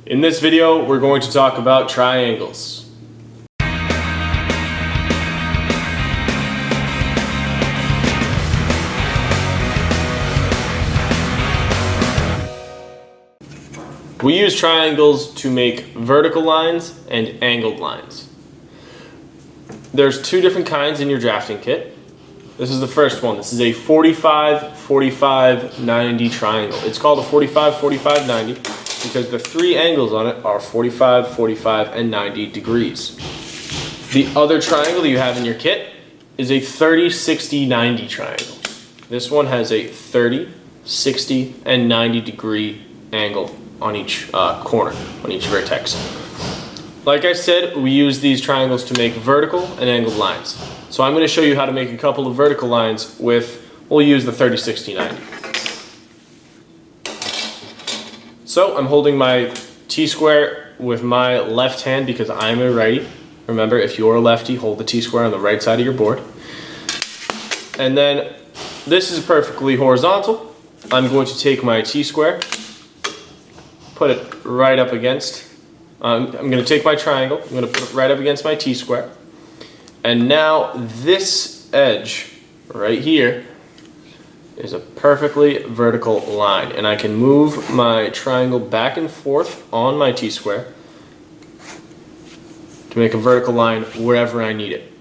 In this video, we're going to talk about triangles. We use triangles to make vertical lines and angled lines. There's two different kinds in your drafting kit. This is the first one. This is a 45-45-90 triangle. It's called a 45-45-90 because the three angles on it are 45, 45, and 90 degrees. The other triangle that you have in your kit is a 30-60-90 triangle. This one has a 30, 60, and 90 degree angle on each corner, on each vertex. Like I said, we use these triangles to make vertical and angled lines. So I'm going to show you how to make a couple of vertical lines we'll use the 30-60-90. So I'm holding my T-square with my left hand because I'm a righty. Remember, if you're a lefty, hold the T-square on the right side of your board. And then this is perfectly horizontal. I'm going to take my T-square, put it right up against, I'm going to take my triangle, I'm going to put it right up against my T-square. And now this edge right here is a perfectly vertical line. And I can move my triangle back and forth on my T-square to make a vertical line wherever I need it.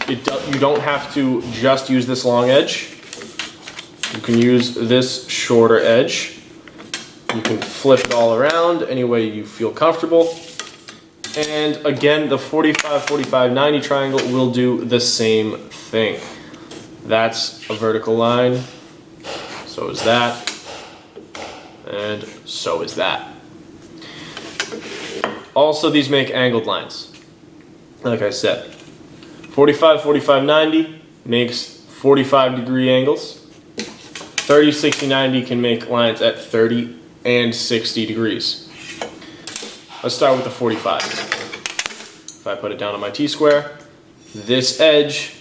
You don't have to just use this long edge. You can use this shorter edge. You can flip it all around any way you feel comfortable. And again, the 45-45-90 triangle will do the same thing. That's a vertical line. So is that. And so is that. Also, these make angled lines. Like I said, 45-45-90 makes 45 degree angles. 30-60-90 can make lines at 30 and 60 degrees. Let's start with the 45. If I put it down on my T-square, this edge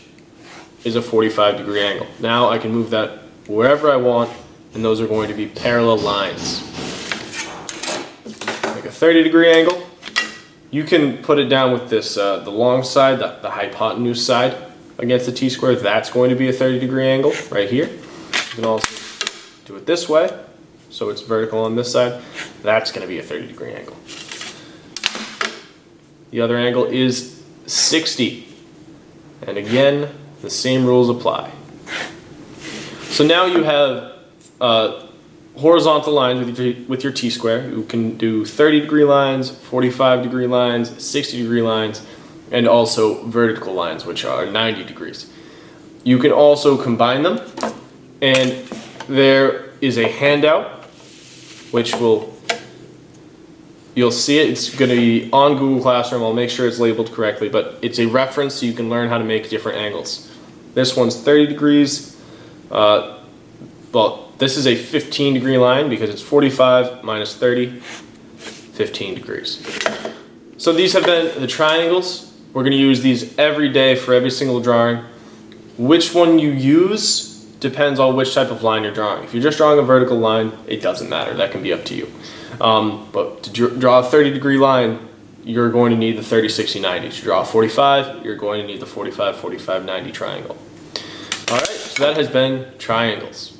is a 45 degree angle. Now I can move that wherever I want, and those are going to be parallel lines. Make a 30 degree angle. You can put it down with this, the long side, the hypotenuse side against the T-square. That's going to be a 30 degree angle right here. You can also do it this way, so it's vertical on this side. That's going to be a 30 degree angle. The other angle is 60. And again, the same rules apply. So now you have horizontal lines with your T-square. You can do 30 degree lines, 45 degree lines, 60 degree lines, and also vertical lines, which are 90 degrees. You can also combine them, and there is a handout, which you'll see it. It's going to be on Google Classroom. I'll make sure it's labeled correctly, but it's a reference so you can learn how to make different angles. This one's 30 degrees. Well, this is a 15 degree line because it's 45 minus 30, 15 degrees. So these have been the triangles. We're going to use these every day for every single drawing. Which one you use depends on which type of line you're drawing. If you're just drawing a vertical line, it doesn't matter. That can be up to you. But to draw a 30 degree line, you're going to need the 30-60-90. To draw a 45, you're going to need the 45-45-90 triangle. Alright, so that has been triangles.